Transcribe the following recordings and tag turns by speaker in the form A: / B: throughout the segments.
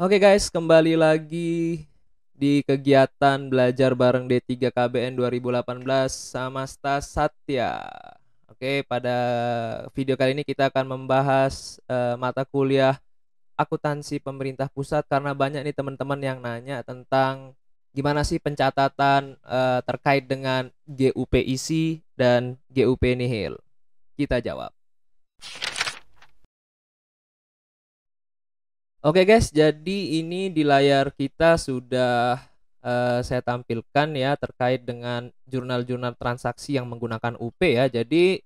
A: Oke guys, kembali lagi di kegiatan belajar bareng D3 KBN 2018 sama Stas Satya. Oke, pada video kali ini kita akan membahas mata kuliah akuntansi pemerintah pusat karena banyak nih teman-teman yang nanya tentang gimana sih pencatatan terkait dengan GUP isi dan GUP nihil. Kita jawab. Oke guys, jadi ini di layar kita sudah saya tampilkan ya terkait dengan jurnal-jurnal transaksi yang menggunakan UP ya. Jadi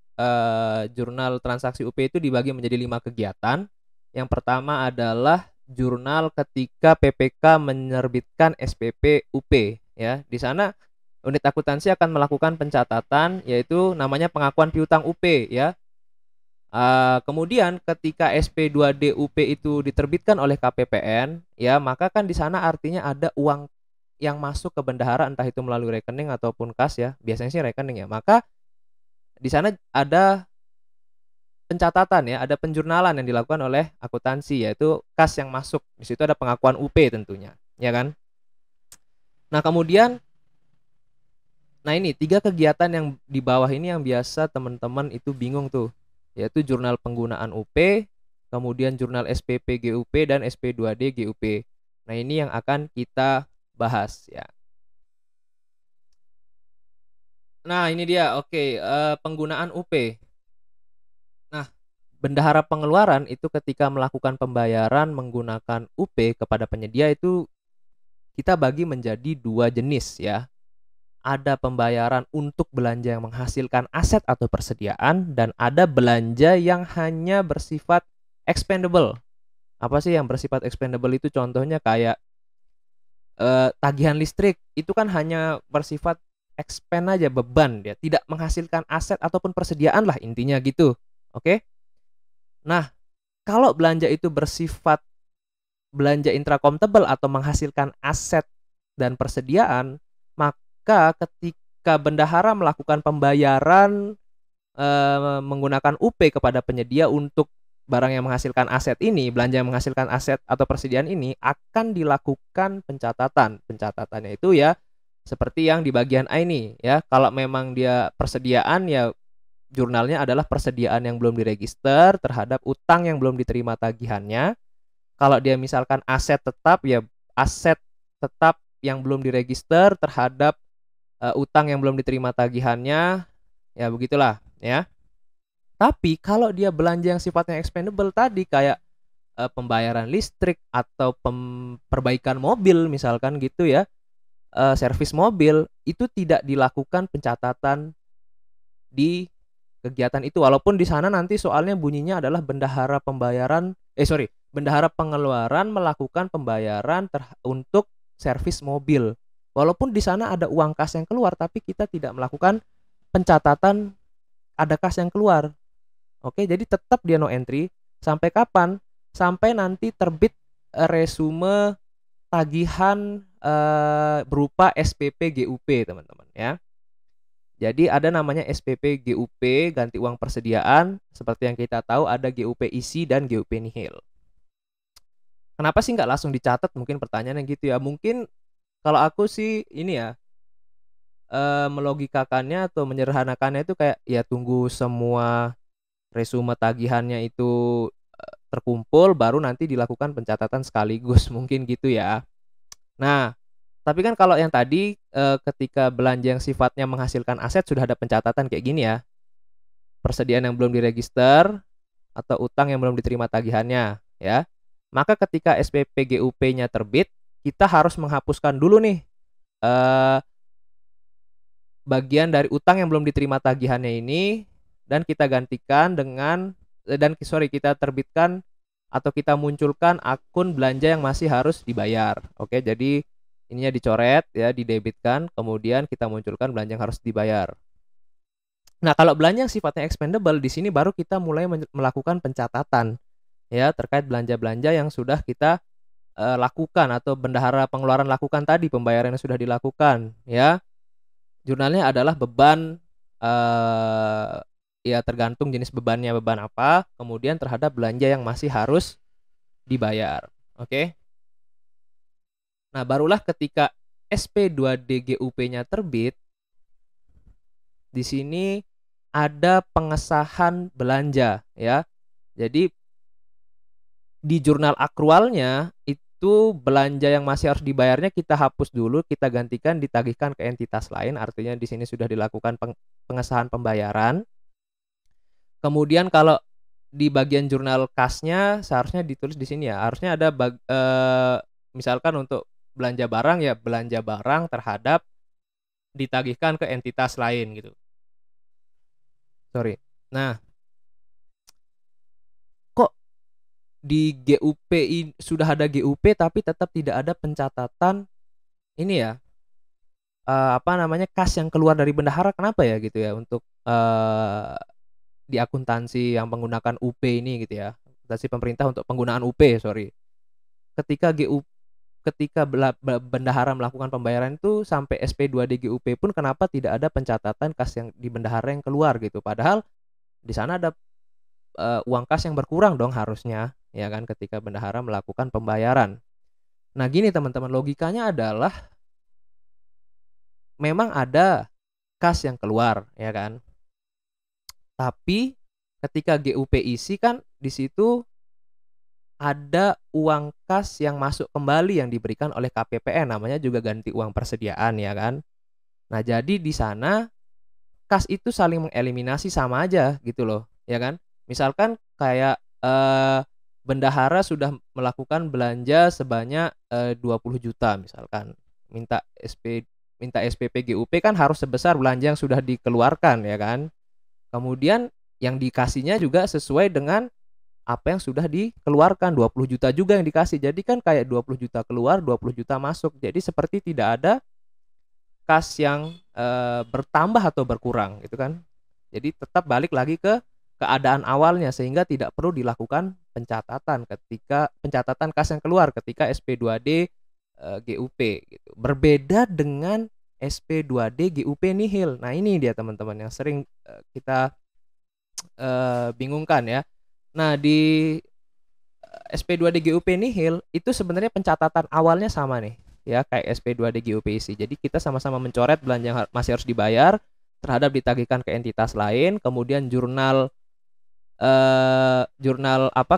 A: jurnal transaksi UP itu dibagi menjadi 5 kegiatan. Yang pertama adalah jurnal ketika PPK menerbitkan SPP UP ya. Di sana unit akuntansi akan melakukan pencatatan yaitu namanya pengakuan piutang UP ya. Kemudian ketika SP2D UP itu diterbitkan oleh KPPN, ya maka kan di sana artinya ada uang yang masuk ke bendahara entah itu melalui rekening ataupun kas ya. Biasanya sih rekening ya. Maka di sana ada pencatatan ya, ada penjurnalan yang dilakukan oleh akuntansi yaitu kas yang masuk. Di situ ada pengakuan UP tentunya, ya kan? Nah, kemudian ini 3 kegiatan yang di bawah ini yang biasa teman-teman itu bingung tuh, yaitu jurnal penggunaan UP, kemudian jurnal SPP GUP dan SP2D GUP. Nah, ini yang akan kita bahas ya. Nah, ini dia. Oke, penggunaan UP. Nah, bendahara pengeluaran itu ketika melakukan pembayaran menggunakan UP kepada penyedia itu kita bagi menjadi 2 jenis ya. Ada pembayaran untuk belanja yang menghasilkan aset atau persediaan dan ada belanja yang hanya bersifat expendable. Apa sih yang bersifat expendable itu? Contohnya kayak tagihan listrik itu kan hanya bersifat expend aja, beban, dia tidak menghasilkan aset ataupun persediaan lah intinya gitu. Oke. Nah, kalau belanja itu bersifat belanja intracomptable atau menghasilkan aset dan persediaan, maka ketika bendahara melakukan pembayaran menggunakan UP kepada penyedia untuk barang yang menghasilkan aset ini, belanja yang menghasilkan aset atau persediaan ini akan dilakukan pencatatan. Pencatatannya itu ya seperti yang di bagian A ini ya. Kalau memang dia persediaan ya jurnalnya adalah persediaan yang belum diregister terhadap utang yang belum diterima tagihannya. Kalau dia misalkan aset tetap ya aset tetap yang belum diregister terhadap utang yang belum diterima tagihannya, ya begitulah ya. Tapi kalau dia belanja yang sifatnya expendable tadi kayak pembayaran listrik atau perbaikan mobil misalkan gitu ya, servis mobil itu tidak dilakukan pencatatan di kegiatan itu walaupun di sana nanti soalnya bunyinya adalah bendahara pembayaran bendahara pengeluaran melakukan pembayaran untuk servis mobil. Walaupun di sana ada uang kas yang keluar tapi kita tidak melakukan pencatatan ada kas yang keluar. Oke, jadi tetap dia no entry sampai kapan? Sampai nanti terbit resume tagihan berupa SPP GUP, teman-teman ya. Jadi ada namanya SPP GUP, ganti uang persediaan. Seperti yang kita tahu ada GUP isi dan GUP nihil. Kenapa sih nggak langsung dicatat? Mungkin pertanyaannya gitu ya. Mungkin kalau aku sih ini ya, melogikakannya atau menyederhanakannya itu kayak ya tunggu semua resume tagihannya itu terkumpul baru nanti dilakukan pencatatan sekaligus mungkin gitu ya. Nah, tapi kan kalau yang tadi ketika belanja yang sifatnya menghasilkan aset sudah ada pencatatan kayak gini ya. Persediaan yang belum diregister atau utang yang belum diterima tagihannya ya. Maka ketika SPP GUP-nya terbit, kita harus menghapuskan dulu nih bagian dari utang yang belum diterima tagihannya ini dan kita gantikan dengan kita terbitkan atau kita munculkan akun belanja yang masih harus dibayar. Oke, jadi ininya dicoret ya, didebitkan, kemudian kita munculkan belanja yang harus dibayar. Nah, kalau belanja yang sifatnya expendable di sini baru kita mulai melakukan pencatatan ya terkait belanja-belanja yang sudah kita lakukan atau bendahara pengeluaran lakukan tadi, pembayaran yang sudah dilakukan ya. Jurnalnya adalah beban ya tergantung jenis bebannya, beban apa, kemudian terhadap belanja yang masih harus dibayar. Oke. Nah, barulah ketika SP2D GUP-nya terbit, di sini ada pengesahan belanja ya. Jadi di jurnal akrualnya itu belanja yang masih harus dibayarnya kita hapus dulu, kita gantikan ditagihkan ke entitas lain, artinya di sini sudah dilakukan pengesahan pembayaran. Kemudian kalau di bagian jurnal kasnya seharusnya ditulis di sini ya, harusnya ada misalkan untuk belanja barang ya, belanja barang terhadap ditagihkan ke entitas lain gitu. Sorry. Nah, kok di GUP sudah ada GUP tapi tetap tidak ada pencatatan ini ya, apa namanya, kas yang keluar dari bendahara, kenapa ya gitu ya untuk di akuntansi yang menggunakan UP ini gitu ya, akuntansi pemerintah untuk penggunaan UP, sorry. Ketika bendahara melakukan pembayaran itu sampai SP2D GUP pun kenapa tidak ada pencatatan kas yang di bendahara yang keluar gitu, padahal di sana ada uang kas yang berkurang dong harusnya, ya kan, ketika bendahara melakukan pembayaran. Nah gini teman-teman, logikanya adalah memang ada kas yang keluar, ya kan. Tapi ketika GUP isi kan di situ ada uang kas yang masuk kembali yang diberikan oleh KPPN, namanya juga ganti uang persediaan, ya kan. Nah jadi di sana kas itu saling mengeliminasi sama aja gitu loh, ya kan. Misalkan kayak bendahara sudah melakukan belanja sebanyak 20 juta misalkan, minta SPP GUP kan harus sebesar belanja yang sudah dikeluarkan, ya kan. Kemudian yang dikasihnya juga sesuai dengan apa yang sudah dikeluarkan, 20 juta juga yang dikasih. Jadi kan kayak 20 juta keluar, 20 juta masuk. Jadi seperti tidak ada kas yang bertambah atau berkurang gitu kan. Jadi tetap balik lagi ke keadaan awalnya sehingga tidak perlu dilakukan pencatatan ketika pencatatan kas yang keluar ketika SP2D GUP gitu. Berbeda dengan SP2D GUP nihil. Nah, ini dia teman-teman yang sering kita bingungkan ya. Nah, di SP2D GUP nihil itu sebenarnya pencatatan awalnya sama nih ya, kayak SP2D GUP isi. Jadi kita sama-sama mencoret belanja yang masih harus dibayar terhadap ditagihkan ke entitas lain, kemudian jurnal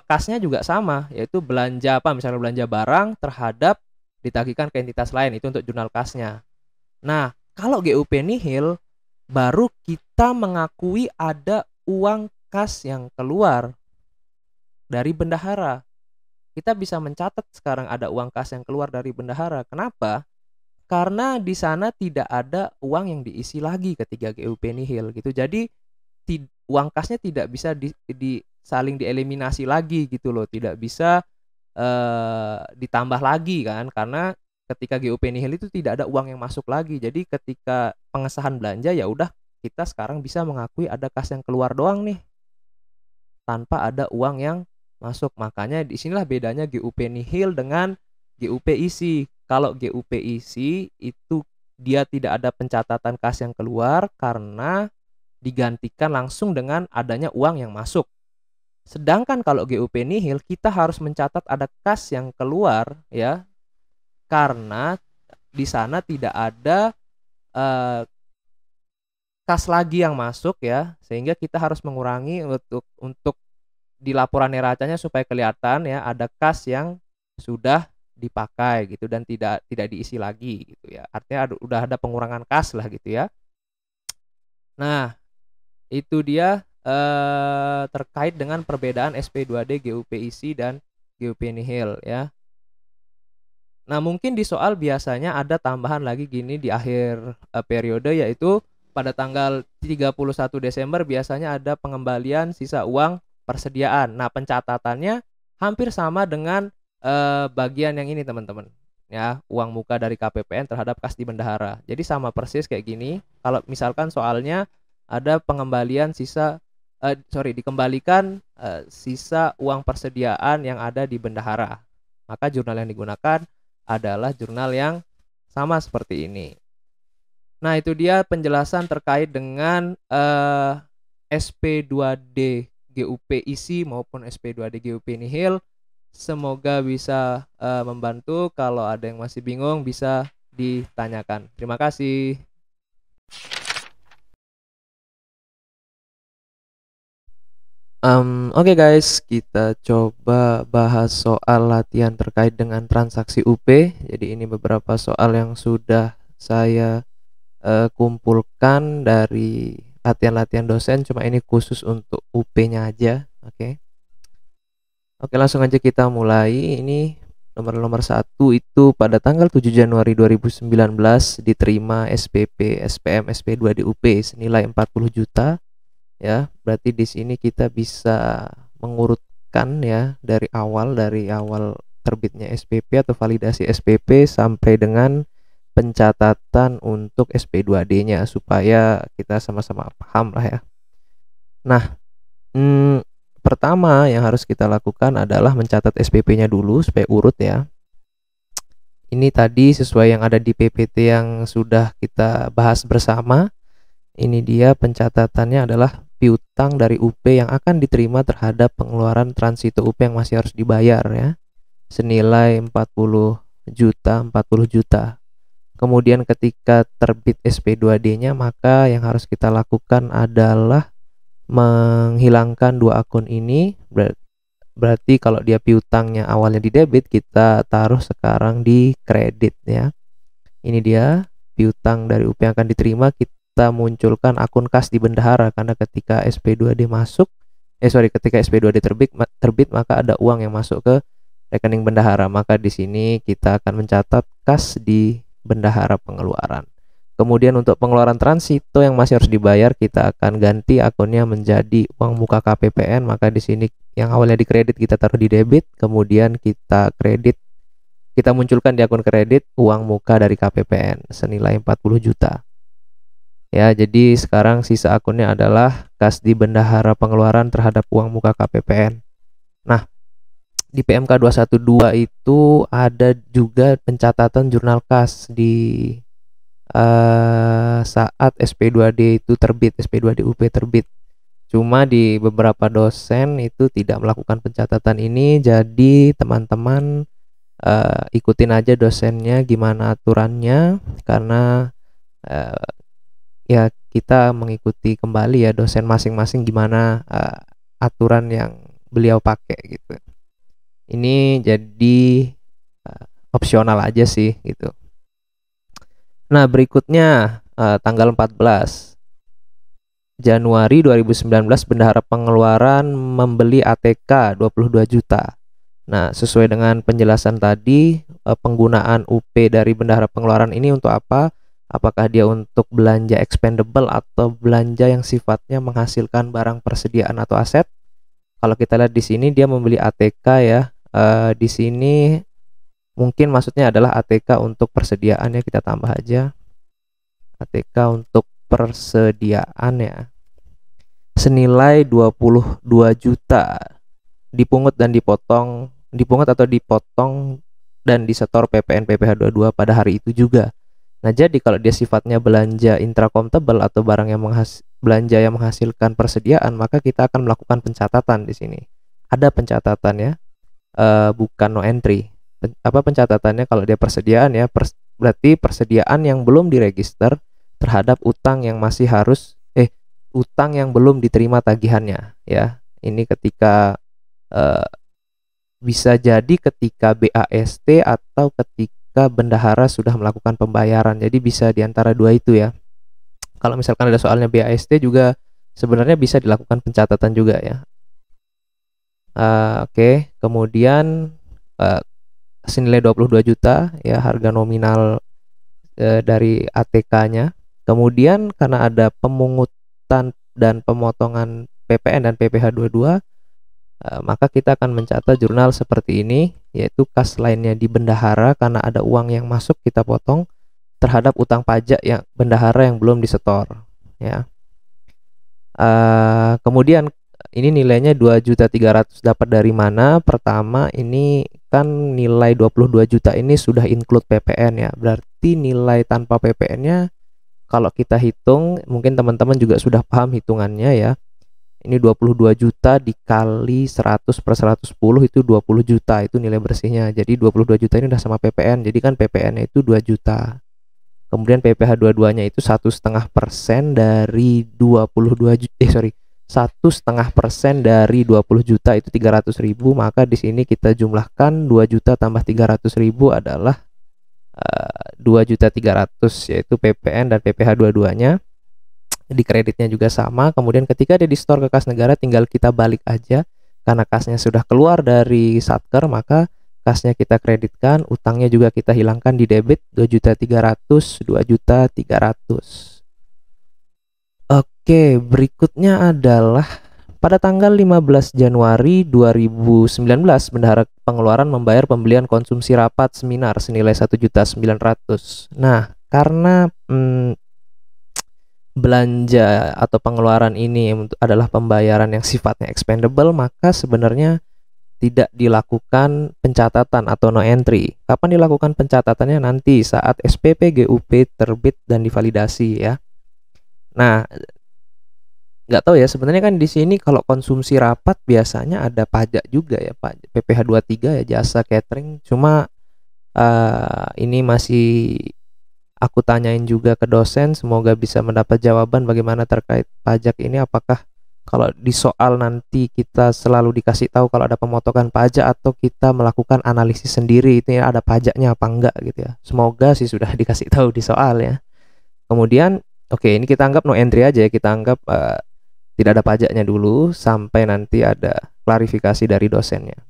A: kasnya juga sama, yaitu belanja apa, misalnya belanja barang terhadap ditagihkan ke entitas lain, itu untuk jurnal kasnya. Nah, kalau GUP nihil baru kita mengakui ada uang kas yang keluar dari bendahara. Kita bisa mencatat sekarang ada uang kas yang keluar dari bendahara. Kenapa? Karena di sana tidak ada uang yang diisi lagi ketika GUP nihil gitu. Jadi uang kasnya tidak bisa saling dieliminasi lagi gitu loh, tidak bisa ditambah lagi kan, karena ketika GUP nihil itu tidak ada uang yang masuk lagi. Jadi ketika pengesahan belanja ya udah kita sekarang bisa mengakui ada kas yang keluar doang nih, tanpa ada uang yang masuk. Makanya disinilah bedanya GUP nihil dengan GUP isi. Kalau GUP isi itu dia tidak ada pencatatan kas yang keluar karena digantikan langsung dengan adanya uang yang masuk. Sedangkan kalau GUP nihil kita harus mencatat ada kas yang keluar ya, karena di sana tidak ada kas lagi yang masuk ya, sehingga kita harus mengurangi untuk di laporan neracanya supaya kelihatan ya ada kas yang sudah dipakai gitu dan tidak diisi lagi gitu ya. Artinya udah ada pengurangan kas lah gitu ya. Nah, itu dia terkait dengan perbedaan SP2D GUP isi dan GUP nihil ya. Nah, mungkin di soal biasanya ada tambahan lagi gini di akhir periode, yaitu pada tanggal 31 Desember biasanya ada pengembalian sisa uang persediaan. Nah, pencatatannya hampir sama dengan bagian yang ini teman-teman ya, uang muka dari KPPN terhadap kas di bendahara. Jadi sama persis kayak gini. Kalau misalkan soalnya ada pengembalian dikembalikan sisa uang persediaan yang ada di bendahara, maka jurnal yang digunakan adalah jurnal yang sama seperti ini. Nah, itu dia penjelasan terkait dengan SP2D GUP isi maupun SP2D GUP nihil Semoga bisa membantu. Kalau ada yang masih bingung bisa ditanyakan. Terima kasih. Oke guys, kita coba bahas soal latihan terkait dengan transaksi UP. Jadi ini beberapa soal yang sudah saya kumpulkan dari latihan-latihan dosen, cuma ini khusus untuk UP-nya aja. Oke, langsung aja kita mulai. Ini nomor 1 itu pada tanggal 7 Januari 2019 diterima SPP, SPM, SP2 di UP senilai 40 juta. Ya, berarti di sini kita bisa mengurutkan ya dari awal terbitnya SPP atau validasi SPP sampai dengan pencatatan untuk SP2D-nya supaya kita sama-sama paham lah ya. Nah, pertama yang harus kita lakukan adalah mencatat SPP-nya dulu supaya urut ya. Ini tadi sesuai yang ada di PPT yang sudah kita bahas bersama. Ini dia pencatatannya adalah piutang dari UP yang akan diterima terhadap pengeluaran transito UP yang masih harus dibayar ya. Senilai 40 juta. Kemudian ketika terbit SP2D-nya, maka yang harus kita lakukan adalah menghilangkan dua akun ini. Berarti kalau dia piutangnya awalnya di debit, kita taruh sekarang di kredit ya. Ini dia piutang dari UP yang akan diterima. Kita munculkan akun kas di bendahara karena ketika SP2D ketika SP2D terbit maka ada uang yang masuk ke rekening bendahara. Maka di sini kita akan mencatat kas di bendahara pengeluaran. Kemudian untuk pengeluaran transito yang masih harus dibayar, kita akan ganti akunnya menjadi uang muka KPPN. Maka di sini yang awalnya di kredit kita taruh di debit, kemudian kita munculkan di akun kredit uang muka dari KPPN senilai 40 juta. Ya, jadi sekarang sisa akunnya adalah kas di bendahara pengeluaran terhadap uang muka KPPN. Nah, di PMK 212 itu ada juga pencatatan jurnal kas di saat SP2D itu terbit, SP2D UP terbit. Cuma di beberapa dosen itu tidak melakukan pencatatan ini, jadi teman-teman ikutin aja dosennya gimana aturannya, karena ya kita mengikuti kembali ya dosen masing-masing gimana aturan yang beliau pakai gitu. Ini jadi opsional aja sih gitu. Nah, berikutnya tanggal 14 Januari 2019 bendahara pengeluaran membeli ATK 22 juta. Nah, sesuai dengan penjelasan tadi, penggunaan UP dari bendahara pengeluaran ini untuk apa? Apakah dia untuk belanja expendable atau belanja yang sifatnya menghasilkan barang persediaan atau aset? Kalau kita lihat di sini dia membeli ATK ya. Di sini mungkin maksudnya adalah ATK untuk persediaan ya, kita tambah aja ATK untuk persediaan ya. Senilai 22 juta. Dipungut atau dipotong dan disetor PPN PPh 22 pada hari itu juga. Nah, jadi kalau dia sifatnya belanja intracomptable atau barang yang belanja yang menghasilkan persediaan, maka kita akan melakukan pencatatan di sini. Ada pencatatan ya, bukan no entry. Apa pencatatannya kalau dia persediaan ya, berarti persediaan yang belum diregister terhadap utang yang utang yang belum diterima tagihannya ya. Ini ketika bisa jadi ketika BAST atau ketika bendahara sudah melakukan pembayaran. Jadi bisa diantara dua itu ya. Kalau misalkan ada soalnya BAST juga sebenarnya bisa dilakukan pencatatan juga ya. Oke. Kemudian senilai 22 juta ya harga nominal dari ATK-nya. Kemudian karena ada pemungutan dan pemotongan PPN dan PPh 22, maka kita akan mencatat jurnal seperti ini, yaitu kas lainnya di bendahara karena ada uang yang masuk kita potong terhadap utang pajak yang bendahara yang belum disetor ya. Kemudian ini nilainya 2.300.000 dapat dari mana? Pertama, ini kan nilai 22 juta ini sudah include PPN ya. Berarti nilai tanpa PPN-nya kalau kita hitung, mungkin teman-teman juga sudah paham hitungannya ya. Ini 22 juta dikali 100 per 110 itu 20 juta itu nilai bersihnya. Jadi 22 juta ini udah sama PPN. Jadi kan PPN-nya itu 2 juta. Kemudian PPh 22-nya itu 1,5% dari 22 juta, 1,5% dari 20 juta itu 300.000. Maka di sini kita jumlahkan 2 juta tambah 300.000 adalah 2.300.000, yaitu PPN dan PPh 22-nya. Di kreditnya juga sama. Kemudian ketika dia di store ke kas negara, tinggal kita balik aja karena kasnya sudah keluar dari Satker, maka kasnya kita kreditkan, utangnya juga kita hilangkan di debit 2.300.000, 2.300.000. Oke, berikutnya adalah pada tanggal 15 Januari 2019 Bendahara Pengeluaran membayar pembelian konsumsi rapat seminar senilai 1.900.000. Nah, karena belanja atau pengeluaran ini adalah pembayaran yang sifatnya expendable, maka sebenarnya tidak dilakukan pencatatan atau no entry. Kapan dilakukan pencatatannya? Nanti saat SPP GUP terbit dan divalidasi ya. Nah, nggak tahu ya, sebenarnya kan di sini kalau konsumsi rapat biasanya ada pajak juga ya, Pak. PPh 23 ya, jasa catering. Cuma ini masih aku tanyain juga ke dosen, semoga bisa mendapat jawaban bagaimana terkait pajak ini. Apakah kalau di soal nanti kita selalu dikasih tahu kalau ada pemotongan pajak, atau kita melakukan analisis sendiri itu ya ada pajaknya apa enggak gitu ya. Semoga sih sudah dikasih tahu di soal ya. Kemudian oke, ini kita anggap no entry aja ya, kita anggap tidak ada pajaknya dulu sampai nanti ada klarifikasi dari dosennya.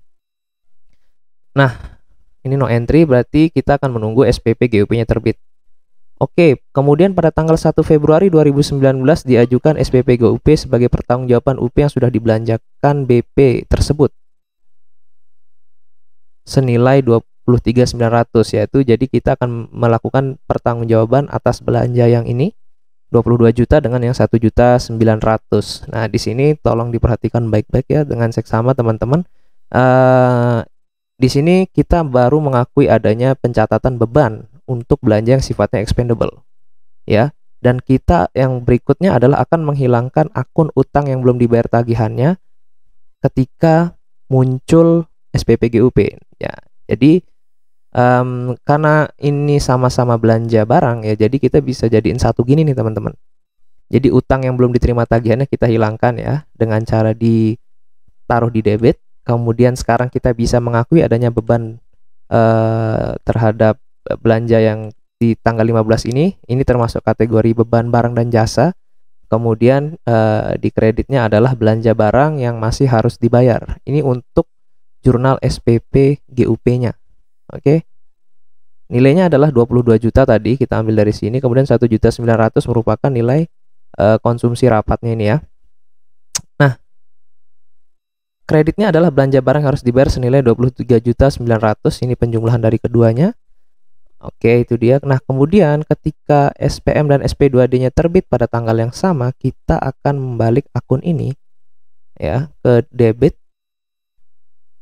A: Nah, ini no entry berarti kita akan menunggu SPP GUP-nya terbit. Oke, kemudian pada tanggal 1 Februari 2019 diajukan SPP GUP sebagai pertanggungjawaban UP yang sudah dibelanjakan BP tersebut senilai 23.900, yaitu jadi kita akan melakukan pertanggungjawaban atas belanja yang ini 22 juta dengan yang 1.900.000. Nah, di sini tolong diperhatikan baik-baik ya dengan seksama teman-teman. Di sini kita baru mengakui adanya pencatatan beban untuk belanja yang sifatnya expendable ya, dan kita yang berikutnya adalah akan menghilangkan akun utang yang belum dibayar tagihannya ketika muncul SPP GUP ya. Jadi karena ini sama-sama belanja barang ya, jadi kita bisa jadiin satu gini nih teman-teman. Jadi utang yang belum diterima tagihannya kita hilangkan ya dengan cara ditaruh di debit. Kemudian sekarang kita bisa mengakui adanya beban terhadap belanja yang di tanggal 15 ini termasuk kategori beban barang dan jasa. Kemudian di kreditnya adalah belanja barang yang masih harus dibayar. Ini untuk jurnal SPP GUP-nya. Oke. Nilainya adalah 22 juta tadi kita ambil dari sini, kemudian 1.900.000 merupakan nilai konsumsi rapatnya ini ya. Nah, kreditnya adalah belanja barang harus dibayar senilai 23.900.000, ini penjumlahan dari keduanya. Oke, itu dia. Nah, kemudian ketika SPM dan SP2D-nya terbit pada tanggal yang sama, kita akan membalik akun ini ya ke debit.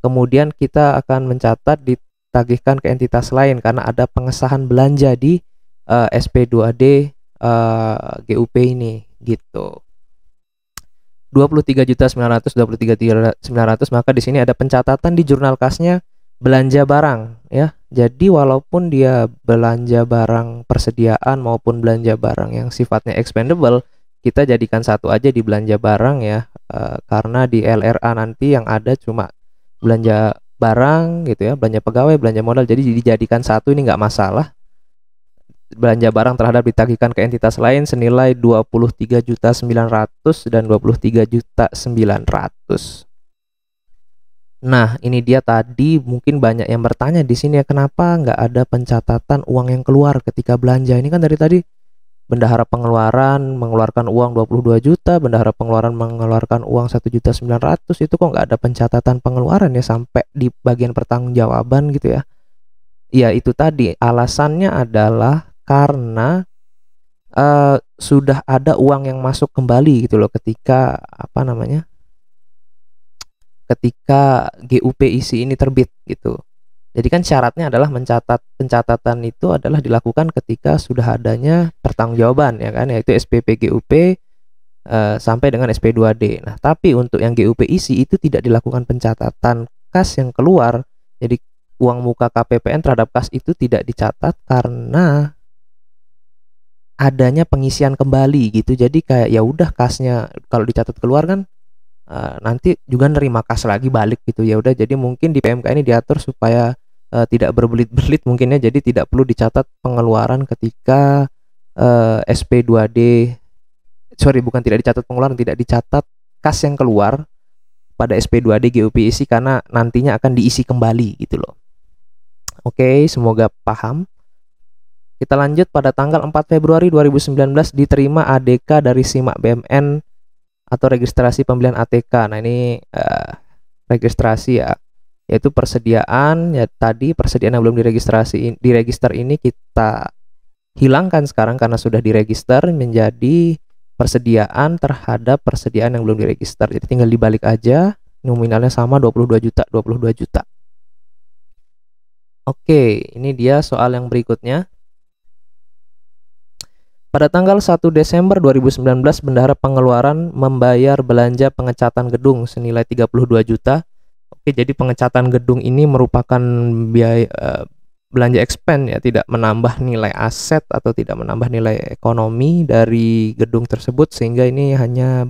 A: Kemudian kita akan mencatat ditagihkan ke entitas lain karena ada pengesahan belanja di SP2D GUP ini gitu. 23.900, 23.900, maka di sini ada pencatatan di jurnal kasnya belanja barang ya. Jadi walaupun dia belanja barang persediaan maupun belanja barang yang sifatnya expendable, kita jadikan satu aja di belanja barang ya, karena di LRA nanti yang ada cuma belanja barang gitu ya, belanja pegawai, belanja modal, jadi dijadikan satu, ini nggak masalah. Belanja barang terhadap ditagihkan ke entitas lain senilai 23.900.000 dan 23.900.000. Nah, ini dia tadi mungkin banyak yang bertanya di sini ya, kenapa nggak ada pencatatan uang yang keluar ketika belanja? Ini kan dari tadi bendahara pengeluaran mengeluarkan uang 22 juta, bendahara pengeluaran mengeluarkan uang 1.900.000, itu kok nggak ada pencatatan pengeluaran ya sampai di bagian pertanggungjawaban gitu ya. Ya itu tadi alasannya adalah karena sudah ada uang yang masuk kembali gitu loh ketika ketika GUP isi ini terbit gitu. Jadi kan syaratnya adalah pencatatan itu adalah dilakukan ketika sudah adanya pertanggungjawaban ya kan, yaitu SPP GUP sampai dengan SP2D. Nah, tapi untuk yang GUP isi itu tidak dilakukan pencatatan kas yang keluar. Jadi uang muka KPPN terhadap kas itu tidak dicatat karena adanya pengisian kembali gitu. Jadi kayak ya udah kasnya kalau dicatat keluar kan nanti juga nerima kas lagi balik gitu. Ya udah, jadi mungkin di PMK ini diatur supaya tidak berbelit-belit mungkin ya. Jadi tidak perlu dicatat pengeluaran ketika SP2D. Sorry, bukan tidak dicatat pengeluaran, tidak dicatat kas yang keluar pada SP2D GUP isi karena nantinya akan diisi kembali gitu loh. Oke, semoga paham. Kita lanjut. Pada tanggal 4 Februari 2019 diterima ADK dari SIMAK BMN atau registrasi pembelian ATK. Nah, ini registrasi ya, yaitu persediaan ya, tadi persediaan yang belum diregistrasi di register ini kita hilangkan sekarang karena sudah diregister menjadi persediaan terhadap persediaan yang belum diregister. Jadi tinggal dibalik aja, nominalnya sama 22 juta, 22 juta. Oke, ini dia soal yang berikutnya. Pada tanggal 1 Desember 2019, bendahara pengeluaran membayar belanja pengecatan gedung senilai 32 juta. Oke, jadi pengecatan gedung ini merupakan biaya belanja expense ya, tidak menambah nilai aset atau tidak menambah nilai ekonomi dari gedung tersebut, sehingga ini hanya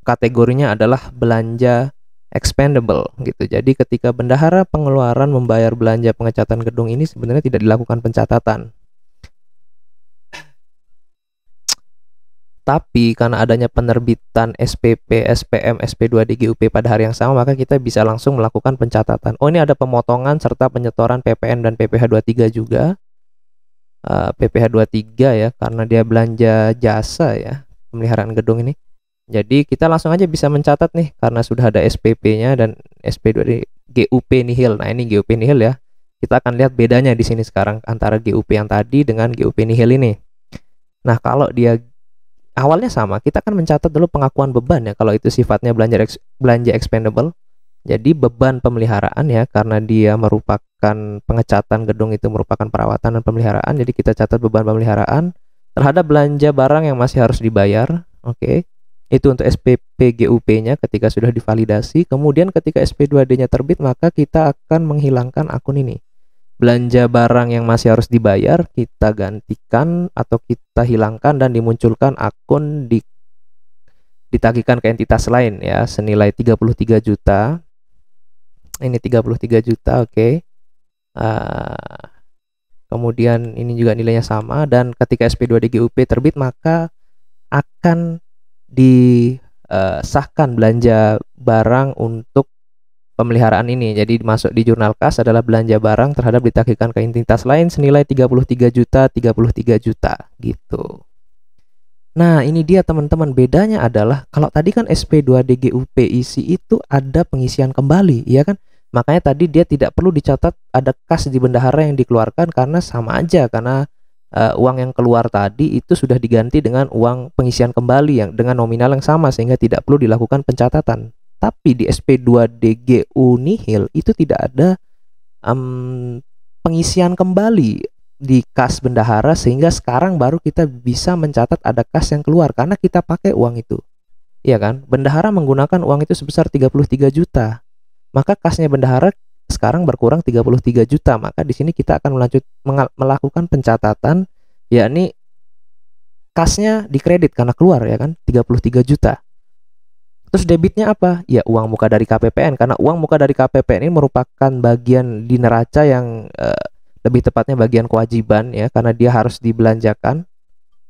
A: kategorinya adalah belanja expendable gitu. Jadi ketika bendahara pengeluaran membayar belanja pengecatan gedung ini sebenarnya tidak dilakukan pencatatan. Tapi karena adanya penerbitan SPP, SPM, SP2 DGUP pada hari yang sama, maka kita bisa langsung melakukan pencatatan. Oh, ini ada pemotongan serta penyetoran PPN dan PPh 23 juga. PPh 23 ya, karena dia belanja jasa ya, pemeliharaan gedung ini. Jadi kita langsung aja bisa mencatat nih karena sudah ada SPP-nya dan SP2 GUP nihil. Nah, ini GUP nihil ya. Kita akan lihat bedanya di sini sekarang antara GUP yang tadi dengan GUP nihil ini. Nah, kalau dia awalnya sama, kita akan mencatat dulu pengakuan beban ya, kalau itu sifatnya belanja expendable. Jadi beban pemeliharaan ya, karena dia merupakan pengecatan gedung itu merupakan perawatan dan pemeliharaan, jadi kita catat beban pemeliharaan terhadap belanja barang yang masih harus dibayar. Oke. Itu untuk SPP GUP-nya ketika sudah divalidasi. Kemudian ketika SP2D-nya terbit, maka kita akan menghilangkan akun ini. Belanja barang yang masih harus dibayar kita gantikan atau kita hilangkan dan dimunculkan akun ditagihkan ke entitas lain ya, senilai 33 juta. Ini 33 juta, oke. Kemudian ini juga nilainya sama, dan ketika SP2D GUP terbit maka akan disahkan belanja barang untuk pemeliharaan ini. Jadi masuk di jurnal kas adalah belanja barang terhadap ditagihkan ke entitas lain senilai 33 juta, 33 juta gitu. Nah, ini dia teman-teman, bedanya adalah kalau tadi kan SP2D GUP isi itu ada pengisian kembali, ya kan? Makanya tadi dia tidak perlu dicatat ada kas di bendahara yang dikeluarkan karena sama aja, karena uang yang keluar tadi itu sudah diganti dengan uang pengisian kembali yang dengan nominal yang sama, sehingga tidak perlu dilakukan pencatatan. Tapi di SP2DGU nihil itu tidak ada pengisian kembali di kas bendahara, sehingga sekarang baru kita bisa mencatat ada kas yang keluar karena kita pakai uang itu. Iya kan? Bendahara menggunakan uang itu sebesar 33 juta. Maka kasnya bendahara sekarang berkurang 33 juta. Maka di sini kita akan melakukan pencatatan, yakni kasnya dikredit karena keluar ya kan, 33 juta. Terus debitnya apa? Ya uang muka dari KPPN, karena uang muka dari KPPN ini merupakan bagian di neraca yang lebih tepatnya bagian kewajiban ya, karena dia harus dibelanjakan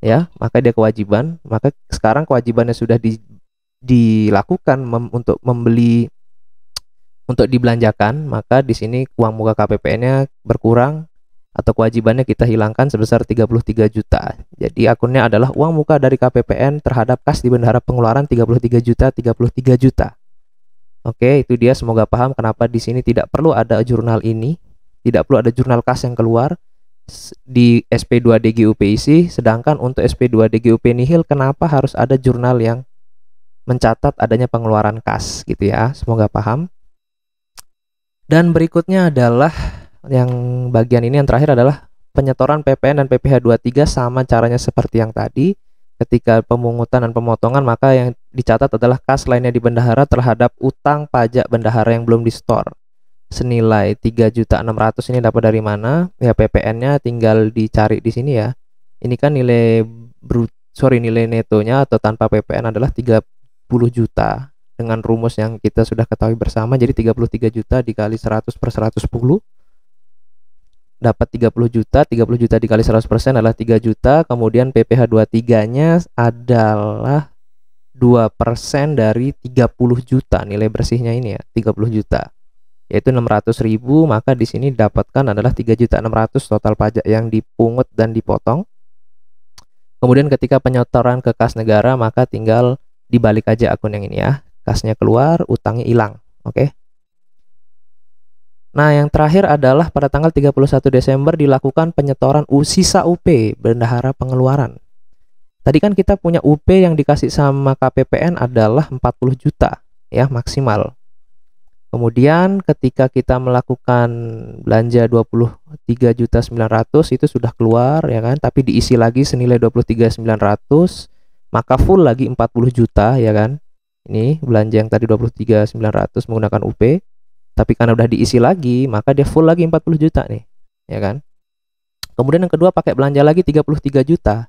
A: ya, maka dia kewajiban. Maka sekarang kewajibannya sudah dilakukan untuk membeli, untuk dibelanjakan, maka di sini uang muka KPPN-nya berkurang atau kewajibannya kita hilangkan sebesar 33 juta. Jadi akunnya adalah uang muka dari KPPN terhadap kas di bendahara pengeluaran 33 juta, 33 juta. Oke, itu dia, semoga paham kenapa di sini tidak perlu ada jurnal ini, tidak perlu ada jurnal kas yang keluar di SP2 DGUP isi, sedangkan untuk SP2 DGUP nihil kenapa harus ada jurnal yang mencatat adanya pengeluaran kas gitu ya. Semoga paham. Dan berikutnya adalah yang bagian ini, yang terakhir adalah penyetoran PPN dan PPh 23, sama caranya seperti yang tadi. ketika pemungutan dan pemotongan, maka yang dicatat adalah kas lainnya di bendahara terhadap utang pajak bendahara yang belum di-store senilai 3.600.000. Ini dapat dari mana? Ya PPN-nya tinggal dicari di sini ya. Ini kan nilai nilai netonya atau tanpa PPN adalah 30 juta dengan rumus yang kita sudah ketahui bersama. Jadi 33 juta dikali 100 per 110 dapat 30 juta. 30 juta dikali 100% adalah 3 juta. Kemudian PPh 23-nya adalah 2% dari 30 juta. Nilai bersihnya ini ya, 30 juta. Yaitu 600.000, maka di sini didapatkan adalah 3.600.000 total pajak yang dipungut dan dipotong. Kemudian ketika penyetoran ke kas negara, maka tinggal dibalik aja akun yang ini ya. Kasnya keluar, utangnya hilang. Oke. Nah, yang terakhir adalah pada tanggal 31 Desember dilakukan penyetoran sisa UP, bendahara pengeluaran. Tadi kan kita punya UP yang dikasih sama KPPN adalah 40 juta ya maksimal. Kemudian ketika kita melakukan belanja 23.900.000 itu sudah keluar ya kan, tapi diisi lagi senilai 23.900, maka full lagi 40 juta ya kan. Ini belanja yang tadi 23.900 menggunakan UP, tapi karena udah diisi lagi, maka dia full lagi 40 juta nih ya kan. Kemudian yang kedua pakai belanja lagi 33 juta.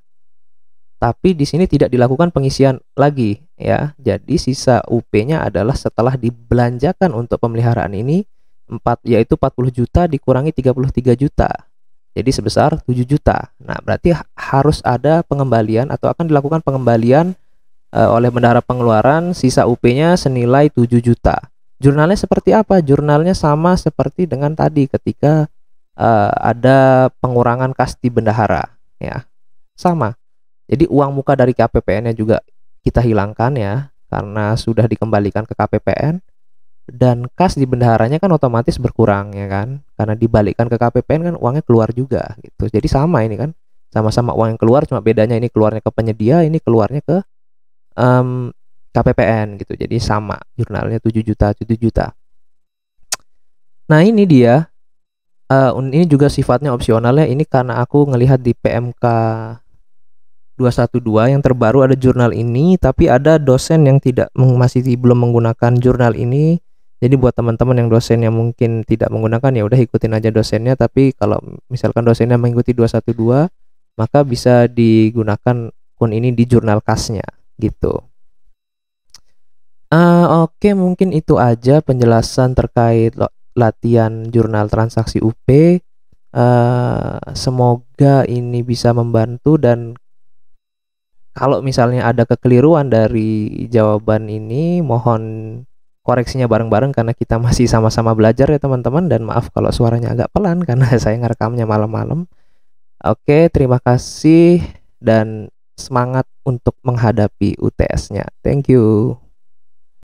A: Tapi di sini tidak dilakukan pengisian lagi ya. Jadi sisa UP-nya adalah setelah dibelanjakan untuk pemeliharaan ini yaitu 40 juta dikurangi 33 juta. Jadi sebesar 7 juta. Nah, berarti harus ada pengembalian atau akan dilakukan pengembalian oleh bendahara pengeluaran sisa UP-nya senilai 7 juta. Jurnalnya seperti apa? Jurnalnya sama seperti dengan tadi ketika ada pengurangan kas di bendahara ya. Sama. Jadi uang muka dari KPPN-nya juga kita hilangkan ya, karena sudah dikembalikan ke KPPN, dan kas di bendaharanya kan otomatis berkurang ya kan, karena dibalikkan ke KPPN kan uangnya keluar juga gitu. Jadi sama ini kan, sama-sama uang yang keluar, cuma bedanya ini keluarnya ke penyedia, ini keluarnya ke KPPN gitu. Jadi sama, jurnalnya 7 juta 7 juta. Nah ini dia, ini juga sifatnya opsional ya. Ini karena aku ngelihat di PMK 212 yang terbaru ada jurnal ini, tapi ada dosen yang masih belum menggunakan jurnal ini. Jadi buat teman-teman yang dosen yang mungkin tidak menggunakan, ya udah ikutin aja dosennya. Tapi kalau misalkan dosennya mengikuti 212, maka bisa digunakan akun ini di jurnal kasnya gitu. Oke, mungkin itu aja penjelasan terkait latihan jurnal transaksi UP. Semoga ini bisa membantu, dan kalau misalnya ada kekeliruan dari jawaban ini, mohon koreksinya bareng-bareng karena kita masih sama-sama belajar ya teman-teman. Dan maaf kalau suaranya agak pelan karena saya ngerekamnya malam-malam. Oke, terima kasih dan semangat untuk menghadapi UTS-nya. Thank you.